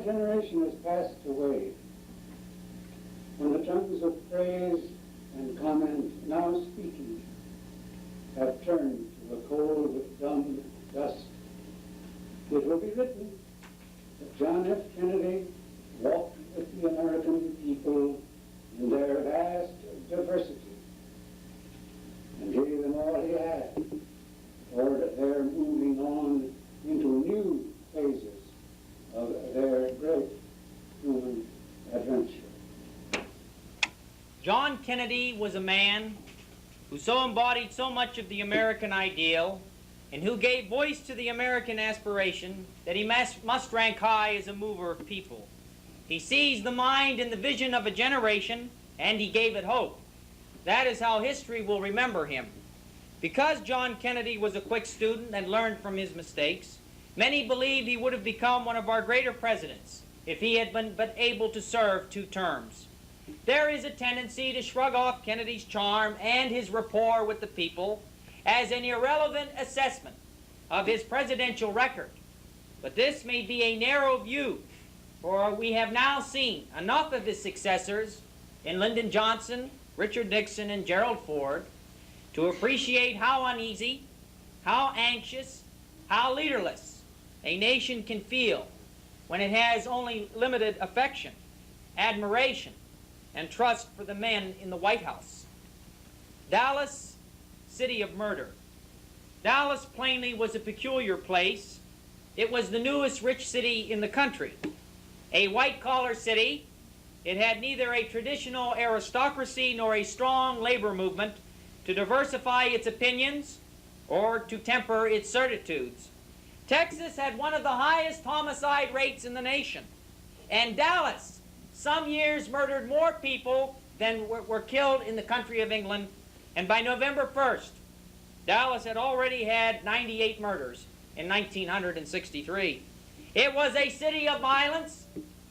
generation has passed away, when the tongues of praise and comment now speaking have turned to a cold, dumb dust, it will be written that John F. Kennedy walked with the American people in their vast diversity and gave them all he had toward their moving on into new phases of their great human adventure. John Kennedy was a man who so embodied so much of the American ideal and who gave voice to the American aspiration that he must rank high as a mover of people. He seized the mind and the vision of a generation, and he gave it hope. That is how history will remember him. Because John Kennedy was a quick student and learned from his mistakes, many believed he would have become one of our greater presidents if he had been but able to serve 2 terms. There is a tendency to shrug off Kennedy's charm and his rapport with the people as an irrelevant assessment of his presidential record. But this may be a narrow view, for we have now seen enough of his successors in Lyndon Johnson, Richard Nixon, and Gerald Ford to appreciate how uneasy, how anxious, how leaderless a nation can feel when it has only limited affection, admiration, and trust for the men in the White House. Dallas, city of murder. Dallas plainly was a peculiar place. It was the newest rich city in the country. A white-collar city, it had neither a traditional aristocracy nor a strong labor movement to diversify its opinions or to temper its certitudes. Texas had one of the highest homicide rates in the nation, and Dallas some years murdered more people than were killed in the country of England, and by November 1st, Dallas had already had 98 murders in 1963. It was a city of violence,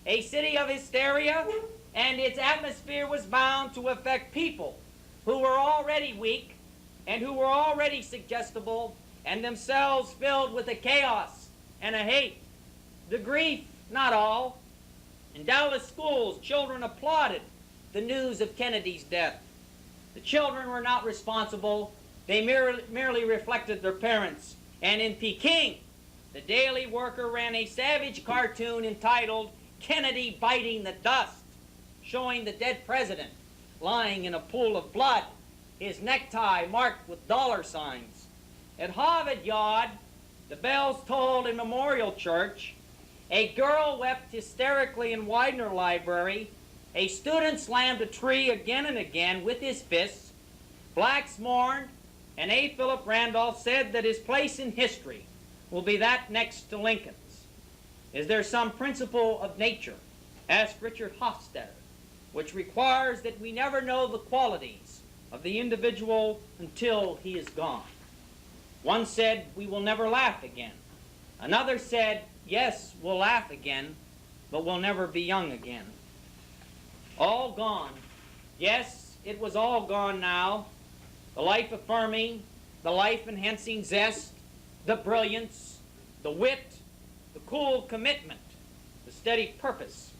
a city of hysteria, and its atmosphere was bound to affect people who were already weak and who were already suggestible and themselves filled with a chaos and a hate. The grief, not all. In Dallas schools, children applauded the news of Kennedy's death. The children were not responsible. They merely reflected their parents. And in Peking, the Daily Worker ran a savage cartoon entitled "Kennedy Biting the Dust," showing the dead president lying in a pool of blood, his necktie marked with dollar signs. At Harvard Yard, the bells tolled in Memorial Church. A girl wept hysterically in Widener Library. A student slammed a tree again and again with his fists. Blacks mourned, and A. Philip Randolph said that his place in history will be that next to Lincoln's. Is there some principle of nature, asked Richard Hofstadter, which requires that we never know the qualities of the individual until he is gone? One said, we will never laugh again. Another said, yes, we'll laugh again, but we'll never be young again. All gone. Yes, it was all gone now. The life-affirming, the life-enhancing zest, the brilliance, the wit, the cool commitment, the steady purpose.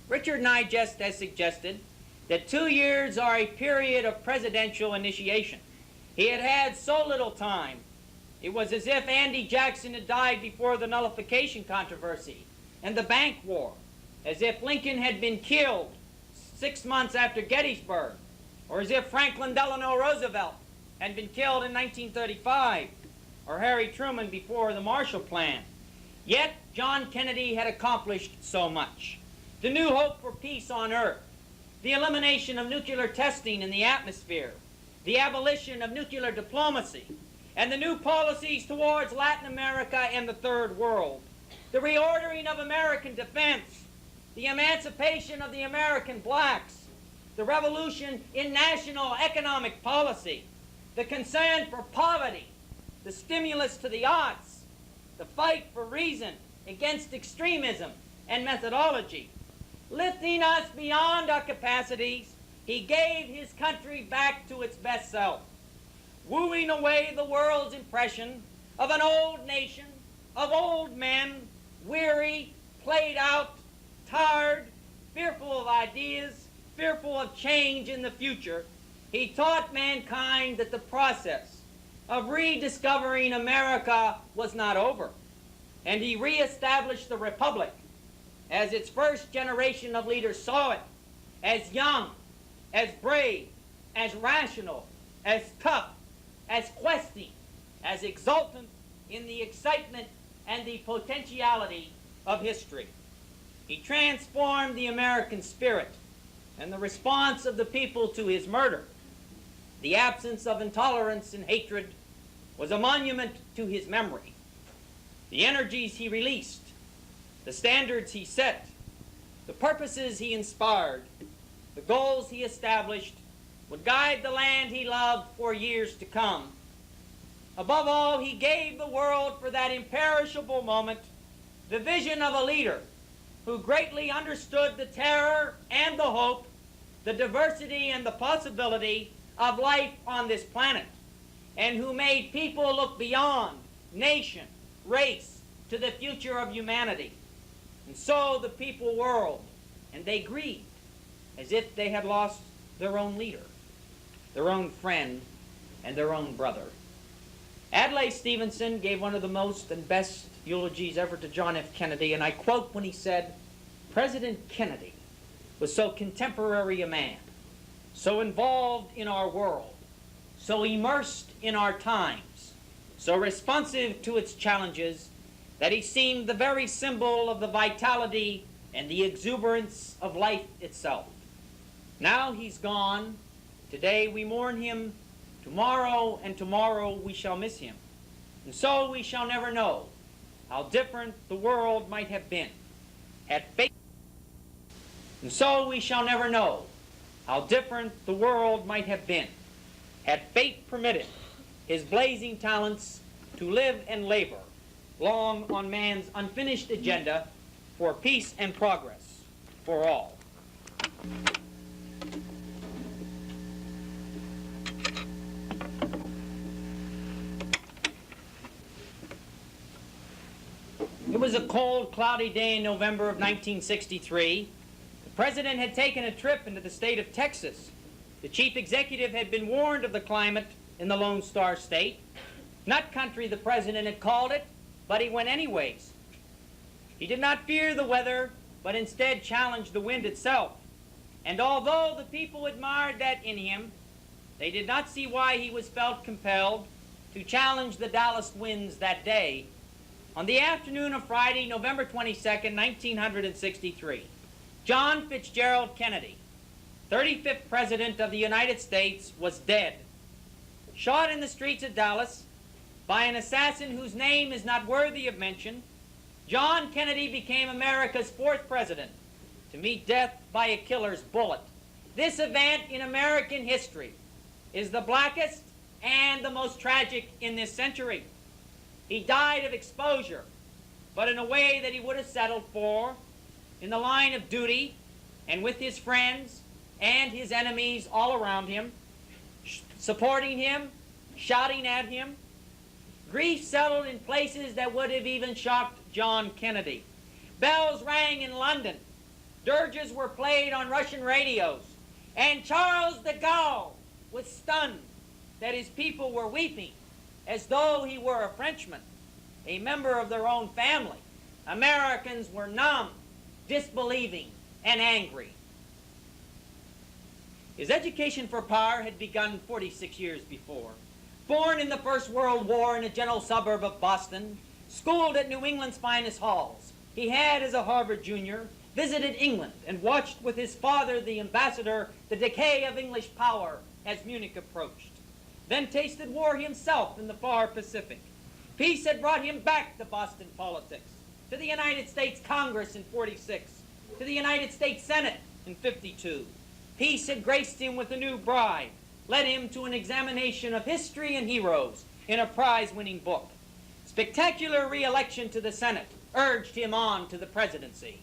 Richard Nigest has suggested that 2 years are a period of presidential initiation. He had had so little time. It was as if Andy Jackson had died before the nullification controversy and the bank war, as if Lincoln had been killed 6 months after Gettysburg, or as if Franklin Delano Roosevelt had been killed in 1935, or Harry Truman before the Marshall Plan. Yet John Kennedy had accomplished so much. The new hope for peace on earth, the elimination of nuclear testing in the atmosphere, the abolition of nuclear diplomacy, and the new policies towards Latin America and the Third World, the reordering of American defense, the emancipation of the American blacks, the revolution in national economic policy, the concern for poverty, the stimulus to the arts, the fight for reason against extremism and methodology. Lifting us beyond our capacities, he gave his country back to its best self, wooing away the world's impression of an old nation, of old men, weary, played out, tired, fearful of ideas, fearful of change in the future, he taught mankind that the process of rediscovering America was not over, and he reestablished the Republic as its first generation of leaders saw it, as young, as brave, as rational, as tough, as questing, as exultant in the excitement and the potentiality of history. He transformed the American spirit and the response of the people to his murder. The absence of intolerance and hatred was a monument to his memory. The energies he released, the standards he set, the purposes he inspired, the goals he established would guide the land he loved for years to come. Above all, he gave the world for that imperishable moment the vision of a leader who greatly understood the terror and the hope, the diversity and the possibility of life on this planet, and who made people look beyond nation, race, to the future of humanity. And so the people whirled, and they grieved as if they had lost their own leader, their own friend, and their own brother. Adlai Stevenson gave one of the most and best eulogies ever to John F. Kennedy, and I quote when he said, "President Kennedy was so contemporary a man, so involved in our world, so immersed in our times, so responsive to its challenges, that he seemed the very symbol of the vitality and the exuberance of life itself. Now he's gone. Today we mourn him. Tomorrow and tomorrow we shall miss him. And so we shall never know how different the world might have been had fate. And so we shall never know how different the world might have been had fate permitted his blazing talents to live and labor long on man's unfinished agenda for peace and progress for all." It was a cold, cloudy day in November of 1963. The President had taken a trip into the state of Texas. The chief executive had been warned of the climate in the Lone Star State. Nut country, the President had called it, but he went anyways. He did not fear the weather, but instead challenged the wind itself. And although the people admired that in him, they did not see why he was felt compelled to challenge the Dallas winds that day. On the afternoon of Friday, November 22nd, 1963, John Fitzgerald Kennedy, 35th President of the United States, was dead, shot in the streets of Dallas by an assassin whose name is not worthy of mention. John Kennedy became America's 4th president to meet death by a killer's bullet. This event in American history is the blackest and the most tragic in this century. He died of exposure, but in a way that he would have settled for, in the line of duty, and with his friends and his enemies all around him, supporting him, shouting at him. Grief settled in places that would have even shocked John Kennedy. Bells rang in London. Dirges were played on Russian radios. And Charles de Gaulle was stunned that his people were weeping as though he were a Frenchman, a member of their own family. Americans were numb, disbelieving, and angry. His education for power had begun 46 years before. Born in the First World War in a gentle suburb of Boston, schooled at New England's finest halls, he had, as a Harvard junior, visited England and watched with his father, the ambassador, the decay of English power as Munich approached. Then tasted war himself in the far Pacific. Peace had brought him back to Boston politics, to the United States Congress in 46, to the United States Senate in 52. Peace had graced him with a new bride, led him to an examination of history and heroes in a prize-winning book. Spectacular re-election to the Senate urged him on to the presidency.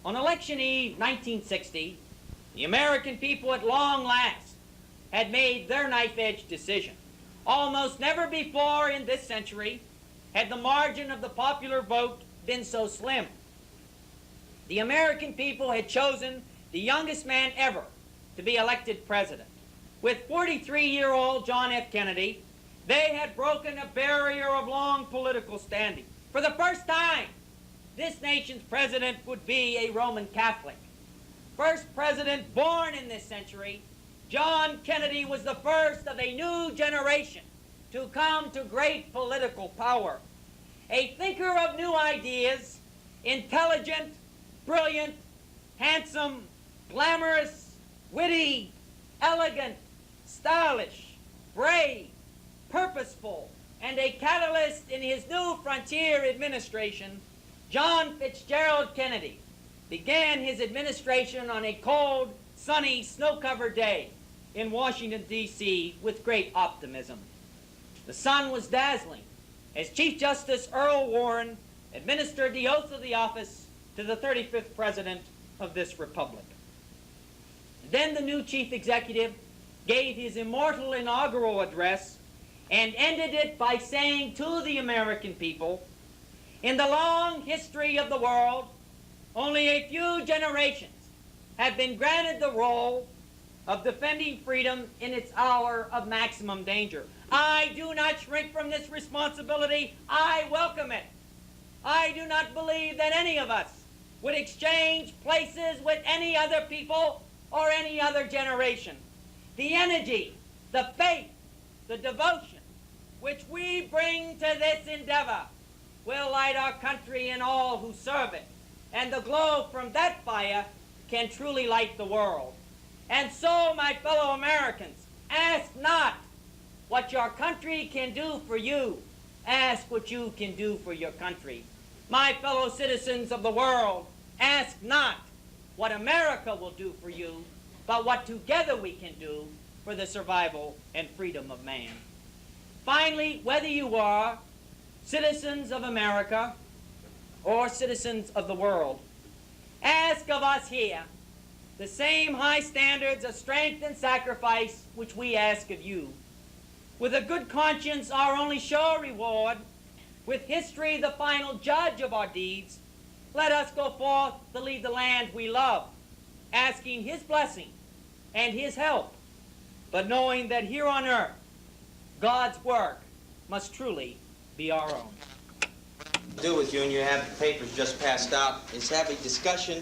On election eve 1960, the American people at long last had made their knife-edge decision. Almost never before in this century had the margin of the popular vote been so slim. the American people had chosen the youngest man ever to be elected president. With 43-year-old John F. Kennedy, they had broken a barrier of long political standing. For the first time, this nation's president would be a Roman Catholic. First president born in this century, John Kennedy was the first of a new generation to come to great political power. A thinker of new ideas, intelligent, brilliant, handsome, glamorous, witty, elegant, stylish, brave, purposeful, and a catalyst in his new frontier administration, John Fitzgerald Kennedy began his administration on a cold, sunny, snow-covered day in Washington, D.C. with great optimism. The sun was dazzling as Chief Justice Earl Warren administered the oath of the office to the 35th President of this republic. Then the new Chief Executive gave his immortal inaugural address and ended it by saying to the American people, in the long history of the world, only a few generations have been granted the role of defending freedom in its hour of maximum danger. I do not shrink from this responsibility. I welcome it. I do not believe that any of us would exchange places with any other people or any other generation. The energy, the faith, the devotion which we bring to this endeavor will light our country and all who serve it, and the glow from that fire can truly light the world. And so, my fellow Americans, ask not what your country can do for you, ask what you can do for your country. My fellow citizens of the world, ask not what America will do for you, but what together we can do for the survival and freedom of man. Finally, whether you are citizens of America or citizens of the world, ask of us here the same high standards of strength and sacrifice which we ask of you. With a good conscience, our only sure reward, with history the final judge of our deeds, let us go forth to lead the land we love, asking his blessing and his help, but knowing that here on earth, God's work must truly be our own. Do with you, and you have the papers just passed out, is have a discussion